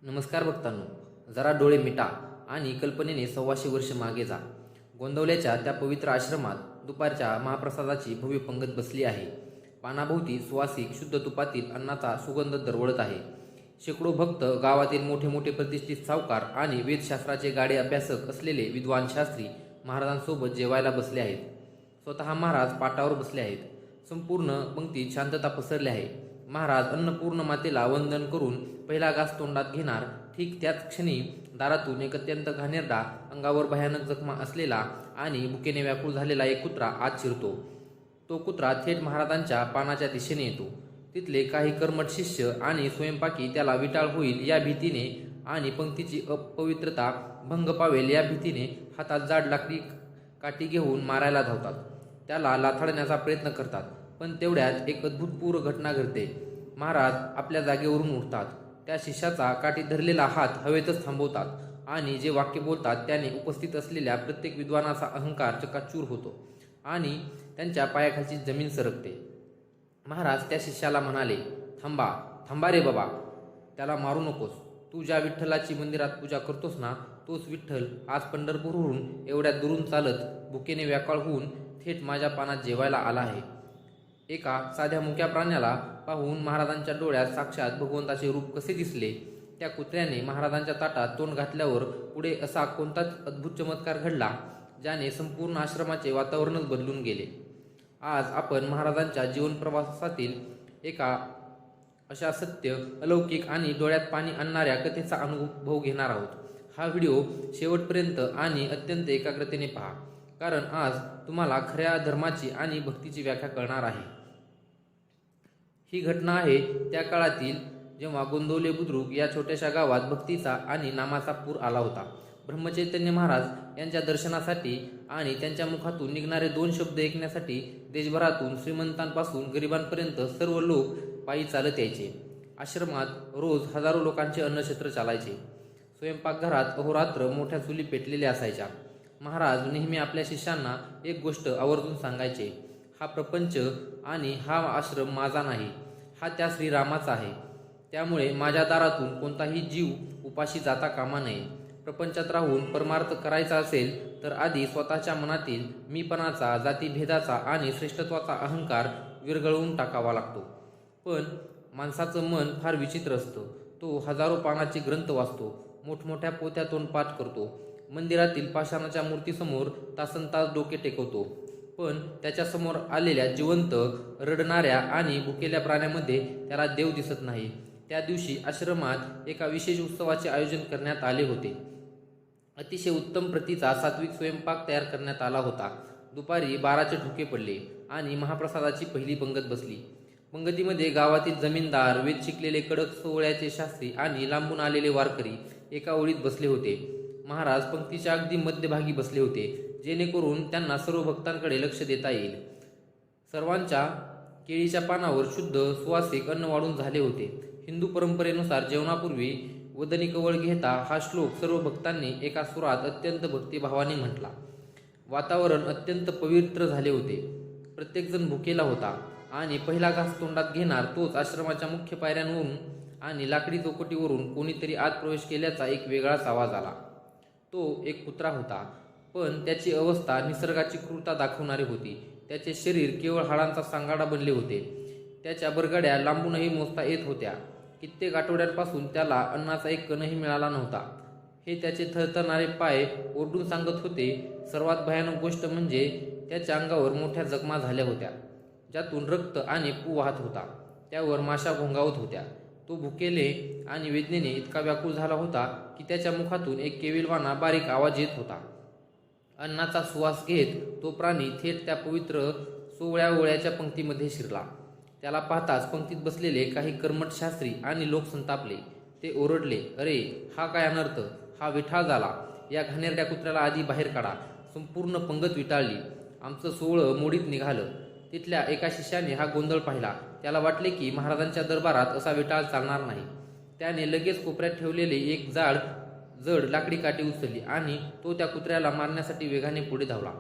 नमस्कार भक्तांनो, जरा डोळे मिटा आणि कल्पनेने 125 वर्ष मागे जा. गोंदवल्याच्या त्या पवित्र आश्रमात दुपारच्या महाप्रसादाची भव्य पंगत बसली आहे. पानाभोवती सुवासिक शुद्ध तुपातील अन्नाचा सुगंध दरवळत आहे. शेकडो भक्त, गावातील मोठे मोठे प्रतिष्ठित सावकार आणि वेदशास्त्राचे गाढे अभ्यासक असलेले विद्वान शास्त्री महाराजांसोबत जेवायला बसले आहेत. स्वतः महाराज पाटावर बसले आहेत. संपूर्ण पंक्तीत शांतता पसरली आहे. महाराज अन्नपूर्ण मातेला वंदन करून पहिला घास तोंडात घेणार. ठीक त्याच क्षणी दारातून एक अत्यंत घाणेरडा, अंगावर भयानक जखमा असलेला आणि भुकेने व्याकुळ झालेला एक कुत्रा आत शिरतो. तो कुत्रा थेट महाराजांच्या पानाच्या दिशेने येतो. तिथले काही कर्मठ शिष्य आणि स्वयंपाकी त्याला विटाळ होईल या भीतीने आणि पंक्तीची अपवित्रता भंग पावेल या भीतीने हातात जाड लाकडी काठी घेऊन मारायला धावतात. त्याला लाथाडण्याचा प्रयत्न करतात. पण तेवढ्यात एक अद्भुतपूर्व घटना घडते. महाराज आपल्या जागेवरून उठतात. त्या शिष्याचा काठी धरलेला हात हवेतच थांबवतात आणि जे वाक्य बोलतात त्याने उपस्थित असलेल्या प्रत्येक विद्वानाचा अहंकार चकाचूर होतो आणि त्यांच्या पायाखालची जमीन सरकते. महाराज त्या शिष्याला म्हणाले, थांबा थांबा रे बाबा, त्याला मारू नकोस. तू ज्या विठ्ठलाची मंदिरात पूजा करतोस ना, तोच विठ्ठल आज पंढरपूरहून एवढ्या दुरून चालत भुकेने व्याकुळ होऊन थेट माझ्या पानात जेवायला आला आहे. एका साध्या मुक्या प्राण्याला पाहून महाराजांच्या डोळ्यात साक्षात भगवंताचे रूप कसे दिसले. त्या कुत्र्याने महाराजांच्या ताटात तोंड घातल्यावर पुढे असा कोणताच अद्भुत चमत्कार घडला ज्याने संपूर्ण आश्रमाचे वातावरणच बदलून गेले. आज आपण महाराजांच्या जीवन प्रवासातील एका अशा सत्य, अलौकिक आणि डोळ्यात पाणी आणणाऱ्या कथेचा अनुभव घेणार आहोत. हा व्हिडिओ शेवटपर्यंत आणि अत्यंत एकाग्रतेने पहा, कारण आज तुम्हाला खऱ्या धर्माची आणि भक्तीची व्याख्या कळणार आहे. ही घटना आहे त्या काळातील जेव्हा गोंदवले बुद्रुक या छोट्याशा गावात भक्तीचा आणि नामाचा पूर आला होता. ब्रह्मचैतन्य महाराज यांच्या दर्शनासाठी आणि त्यांच्या मुखातून निघणारे 2 शब्द ऐकण्यासाठी देशभरातून श्रीमंतांपासून गरिबांपर्यंत सर्व लोक पायी चालत यायचे. आश्रमात रोज हजारो लोकांचे अन्नछत्र चालायचे. स्वयंपाकघरात अहोरात्र मोठ्या चुली पेटलेल्या असायच्या. महाराज नेहमी आपल्या शिष्यांना एक गोष्ट आवर्जून सांगायचे, हा प्रपंच आणि हा आश्रम माझा नाही, हा त्या श्रीरामाचा आहे. त्यामुळे माझ्या दारातून कोणताही जीव उपाशी जाता कामा नये. प्रपंचात राहून परमार्थ करायचा असेल तर आधी स्वतःच्या मनातील मीपणाचा, जातीभेदाचा आणि श्रेष्ठत्वाचा अहंकार विरघळवून टाकावा लागतो. पण माणसाचं मन फार विचित्र असतं. तो हजारो पानाचे ग्रंथ वाचतो, मोठमोठ्या पोथ्या तोंडपाठ करतो, मंदिरातील पाषाणाच्या मूर्तीसमोर तासनतास डोके टेकवतो. पण त्याच्यासमोर आलेल्या जिवंत, रडणाऱ्या आणि भुकेल्या प्राण्यामध्ये त्याला देव दिसत नाही. त्या दिवशी आश्रमात एका विशेष उत्सवाचे आयोजन करण्यात आले होते. अतिशय उत्तम प्रतीचा सात्विक स्वयंपाक तयार करण्यात आला होता. दुपारी 12चे ठोके पडले आणि महाप्रसादाची पहिली पंगत बसली. पंगतीमध्ये गावातील जमीनदार, वेद शिकलेले कडक सोहळ्याचे शास्त्री आणि लांबून आलेले वारकरी एका ओळीत बसले होते. महाराज पंक्तीच्या अगदी मध्यभागी बसले होते, जेणेकरून त्यांना सर्व भक्तांकडे लक्ष देता येईल. सर्वांच्या केळीच्या पानावर शुद्ध सुवासिक अन्न वाढून झाले होते. हिंदू परंपरेनुसार जेवणापूर्वी वदनी कवळ घेता हा श्लोक सर्व भक्तांनी एका सुरात अत्यंत भक्तिभावाने म्हटला. वातावरण अत्यंत पवित्र झाले होते. प्रत्येकजण भुकेला होता आणि पहिला घास तोंडात घेणार तोच आश्रमाच्या मुख्य पायऱ्यांवरून आणि लाकडी चौकटीवरून कोणीतरी आत प्रवेश केल्याचा एक वेगळाच आवाज आला. तो एक कुत्रा होता, पण त्याची अवस्था निसर्गाची क्रूरता दाखवणारी होती. त्याचे शरीर केवळ हाडांचा सांगाडा बनले होते. त्याच्या बरगड्या लांबूनही मोजता येत होत्या. कित्येक आठवड्यांपासून त्याला अन्नाचा एक कणही मिळाला नव्हता. हे त्याचे थरथरणारे पाय ओरडून सांगत होते. सर्वात भयानक गोष्ट म्हणजे त्याच्या अंगावर मोठ्या जखमा झाल्या होत्या, ज्यातून रक्त आणि पू वाहत होता. त्यावर माशा घोंगावत होत्या. तो भुकेले आणि वेदनेने इतका व्याकुळ झाला होता की त्याच्या मुखातून एक केविलवाना बारीक आवाज येत होता. अन्नाचा सुवास घेत तो प्राणी थेट त्या पवित्र सोवळ्यावळ्याच्या पंक्तीमध्ये शिरला. त्याला पाहताच पंक्तीत बसलेले काही कर्मठ शास्त्री आणि लोक संतापले. ते ओरडले, अरे हा काय अनर्थ, हा विठाळ झाला. या घाणेरड्या कुत्र्याला आधी बाहेर काढा. संपूर्ण पंगत विटाळली. आमचं सोहळं मोडीत निघालं. तिथल्या एका शिष्याने हा गोंधळ पाहिला. त्याला वाटले की महाराजांच्या दरबारात असा विटाळ चालणार नाही. त्याने लगेच कोपऱ्यात ठेवलेली एक जड लाकडी काठी उचलली आणि तो त्या कुत्र्याला मारण्यासाठी वेगाने पुढे धावला.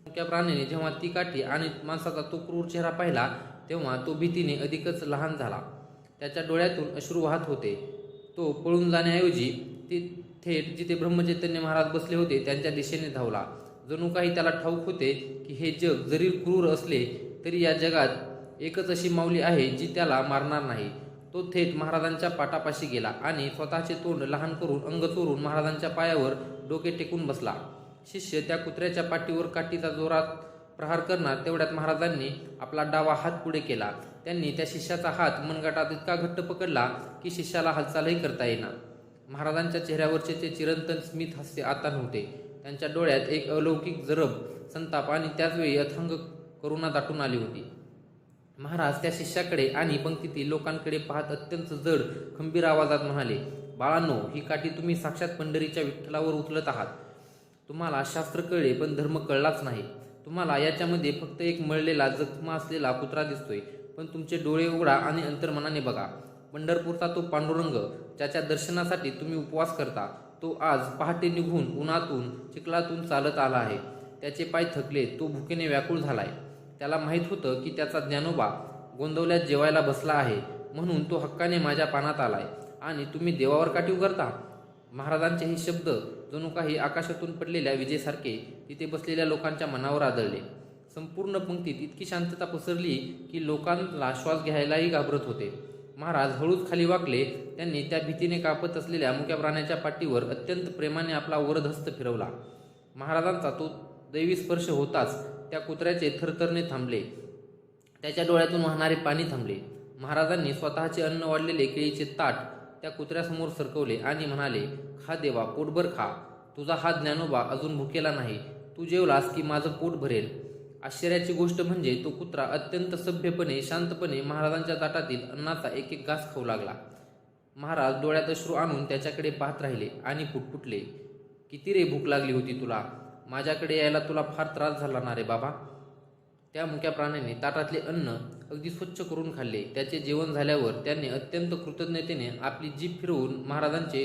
मुक्या प्राण्याने जेव्हा ती काठी आणि माणसाचा तो क्रूर चेहरा पाहिला तेव्हा तो भीतीने अधिकच लहान झाला. त्याच्या डोळ्यातून अश्रू वाहत होते. तो पळून जाण्याऐवजी ती थेट जिथे ब्रह्मचैतन्य महाराज बसले होते त्यांच्या दिशेने धावला. जणू काही त्याला ठाऊक होते की हे जग जरी क्रूर असले तरी या जगात एकच अशी माऊली आहे जी त्याला मारणार नाही. तो थेट महाराजांच्या पाठापाशी गेला आणि स्वतःचे तोंड लहान करून अंग चोरून महाराजांच्या पायावर डोके टेकून बसला. शिष्य त्या कुत्र्याच्या पाठीवर काठीचा जोरात प्रहार करणार तेवढ्यात महाराजांनी आपला डावा हात पुढे केला. त्यांनी त्या शिष्याचा हात मनगटात इतका घट्ट पकडला की शिष्याला हालचालही करता येईना. महाराजांच्या चेहऱ्यावरचे ते चिरंतन स्मित हास्य आता नव्हते. त्यांच्या डोळ्यात एक अलौकिक जरब, संताप आणि त्याचवेळी अथांग करुणा दाटून आली होती. महाराज त्या शिष्याकडे आणि पंक्तीतील लोकांकडे पाहत अत्यंत जड खंबीर आवाजात म्हणाले, बाळांनो, ही काठी तुम्ही साक्षात पंढरीच्या विठ्ठलावर उचलत आहात. तुम्हाला शास्त्र कळले पण धर्म कळलाच नाही. तुम्हाला याच्यामध्ये फक्त एक मळलेला जखमा असलेला कुत्रा दिसतोय, पण तुमचे डोळे उघडा आणि अंतर्मनाने बघा. पंढरपूरचा तो पांडुरंग ज्याच्या दर्शनासाठी तुम्ही उपवास करता, तो आज पहाटे निघून उन्हातून चिखलातून चालत आला आहे. त्याचे पाय थकले, तो भुकेने व्याकुळ झालाय. त्याला माहीत होतं की त्याचा ज्ञानोबा गोंदवल्यात जेवायला बसला आहे, म्हणून तो हक्काने माझ्या पानात आलाय आणि तुम्ही देवावर काठी उगारता. महाराजांचे हे शब्द जणू काही आकाशातून पडलेल्या विजेसारखे तिथे बसलेल्या लोकांच्या मनावर आदळले. संपूर्ण पंक्तीत इतकी शांतता पसरली की लोकांना श्वास घ्यायलाही घाबरत होते. महाराज हळूच खाली वाकले. त्यांनी त्या भीतीने कापत असलेल्या मुक्या प्राण्याच्या पाठीवर अत्यंत प्रेमाने आपला वरद हस्त फिरवला. महाराजांचा तो दैवी स्पर्श होताच त्या कुत्र्याचे थरथरणे थांबले. त्याच्या डोळ्यातून वाहणारे पाणी थांबले. महाराजांनी स्वतःचे अन्न वाढलेले केळीचे ताट त्या कुत्र्यासमोर सरकवले आणि म्हणाले, खा देवा, पोटभर खा. तुझा हा ज्ञानोबा अजून भुकेला नाही. तू जेवलास की माझं पोट भरेल. आश्चर्याची गोष्ट म्हणजे तो कुत्रा अत्यंत सभ्यपणे, शांतपणे महाराजांच्या ताटातील अन्नाचा एक एक घास खाऊ लागला. महाराज डोळ्यात अश्रू आणून त्याच्याकडे पाहत राहिले आणि पुटपुटले, किती रे भूक लागली होती तुला? माझ्याकडे यायला तुला फार त्रास झाला ना रे बाबा. त्या मुक्या प्राण्याने ताटातले अन्न अगदी स्वच्छ करून खाल्ले. त्याचे जेवण झाल्यावर त्याने अत्यंत कृतज्ञतेने आपली जीभ फिरवून महाराजांचे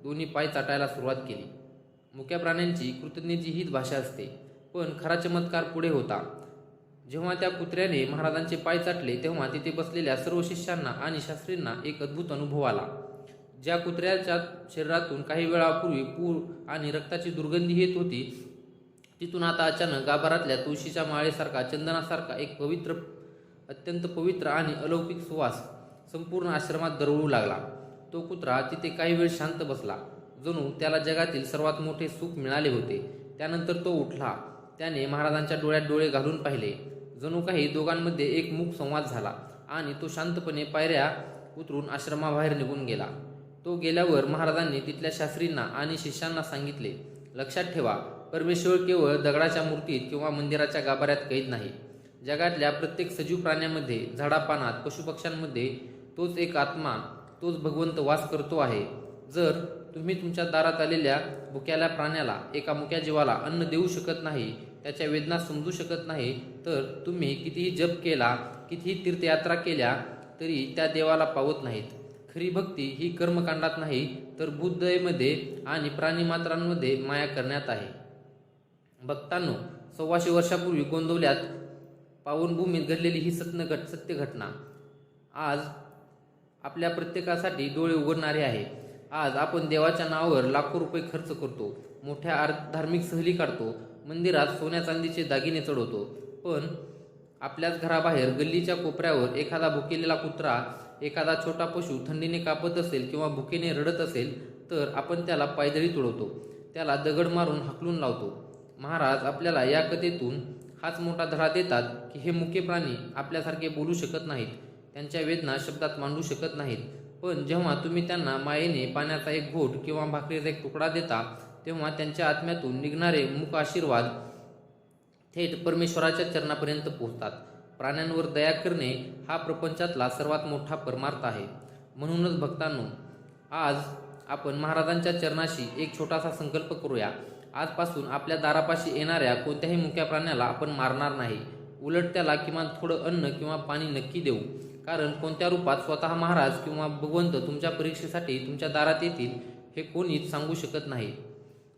दोन्ही पाय चाटायला सुरुवात केली. मुक्या प्राण्यांची कृतज्ञतेची हीच भाषा असते. पण खरा चमत्कार पुढे होता. जेव्हा त्या कुत्र्याने महाराजांचे पाय चाटले तेव्हा तिथे बसलेल्या सर्व शिष्यांना आणि शास्त्रींना एक अद्भुत अनुभव आला. ज्या कुत्र्याच्या शरीरातून काही वेळापूर्वी पूर आणि रक्ताची दुर्गंधी येत होती, तिथून आता अचानक गाभारातल्या तुळशीच्या माळेसारखा, चंदनासारखा एक अत्यंत पवित्र आणि अलौकिक सुवास संपूर्ण आश्रमात दरवळू लागला. तो कुत्रा तिथे काही वेळ शांत बसला, जणू त्याला जगातील सर्वात मोठे सुख मिळाले होते. त्यानंतर तो उठला. त्याने महाराजांच्या डोळ्यात डोळे घालून पाहिले. जणू काही दोघांमध्ये एक मूक संवाद झाला आणि तो शांतपणे पायऱ्या उतरून आश्रमाबाहेर निघून गेला. तो गेल्यावर महाराजांनी तिथल्या शास्त्रींना आणि शिष्यांना सांगितले, लक्षात ठेवा, परमेश्वर केवळ दगडाच्या मूर्तीत किंवा मंदिराच्या गाभाऱ्यात कैद नाही. जगातल्या प्रत्येक सजीव प्राण्यामध्ये, झाडापानात, पशुपक्ष्यांमध्ये तोच एक आत्मा, तोच भगवंत वास करतो आहे. जर तुम्ही तुमच्या दारात आलेल्या भुक्याल्या प्राण्याला, एका मुक्या जीवाला अन्न देऊ शकत नाही, त्याच्या वेदना समजू शकत नाही, तर तुम्ही कितीही जप केला, कितीही तीर्थयात्रा केल्या तरी त्या देवाला पावत नाहीत. खरी भक्ती ही कर्मकांडात नाही तर बुद्धमध्ये आणि प्राणीमात्रांमध्ये माया करण्यात आहे. भक्तांनो, 125 वर्षापूर्वी गोंदवल्यात पावनभूमीत घडलेली ही सत्य घटना आज आपल्या प्रत्येकासाठी डोळे उघडणारे आहे. आज आपण देवाच्या नावावर लाखो रुपये खर्च करतो, मोठ्या धार्मिक सहली काढतो, मंदिरात सोन्या चांदीचे दागिने चढवतो, पण आपल्याच घराबाहेर गल्लीच्या कोपऱ्यावर एखादा भुकेलेला कुत्रा, एखादा छोटा पशु थंडीने कापत असेल किंवा भुकेने रडत असेल तर आपण त्याला पायदळी तुडवतो, त्याला दगड मारून हाकलून लावतो. महाराज आपल्याला या कथेतून हाच मोठा धडा देतात की हे मुके प्राणी आपल्यासारखे बोलू शकत नाहीत, त्यांच्या वेदना शब्दात मांडू शकत नाहीत, पण जेव्हा तुम्ही त्यांना मायेने पाण्याचा एक घोट किंवा भाकरीचा एक तुकडा देता तेव्हा त्यांच्या आत्म्यातून निघणारे मुख आशीर्वाद थेट परमेश्वराच्या चरणापर्यंत पोहोचतात. प्राण्यांवर दया करणे हा प्रपंचातला सर्वात मोठा परमार्थ आहे. म्हणूनच भक्तांनो, आज आपण महाराजांच्या चरणाशी एक छोटासा संकल्प करूया. आजपासून आपल्या दारापाशी येणाऱ्या कोणत्याही मुक्या प्राण्याला आपण मारणार नाही, उलट त्याला किमान थोडं अन्न किंवा पाणी नक्की देऊ. कारण कोणत्या रूपात स्वतः महाराज किंवा भगवंत तुमच्या परीक्षेसाठी तुमच्या दारात येतील हे कोणीच सांगू शकत नाही.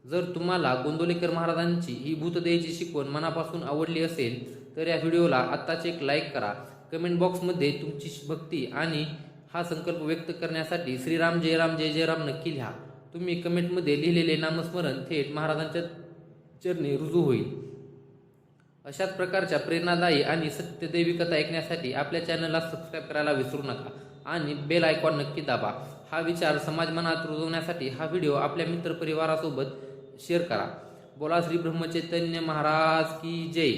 जर तुम्हाला गोंदवलेकर महाराजांची ही भूतदयेची शिकवण मनापासून आवडली असेल तर या व्हिडिओला आत्ताच एक लाईक करा. कमेंट बॉक्समध्ये तुमची भक्ती आणि हा संकल्प व्यक्त करण्यासाठी श्रीराम जय राम नक्की लिहा. तुम्ही कमेंटमध्ये लिहिलेले नामस्मरण थेट महाराजांच्या चरणी रुजू होईल. अशाच प्रकारच्या प्रेरणादायी आणि सत्यदैवी कथा ऐकण्यासाठी आपल्या चॅनलला सबस्क्राईब करायला विसरू नका आणि बेल आयकॉन नक्की दाबा. हा विचार समाज मनात रुजवण्यासाठी हा व्हिडिओ आपल्या मित्रपरिवारासोबत शेअर करा. बोला श्री ब्रह्मचैतन्य महाराज की जय.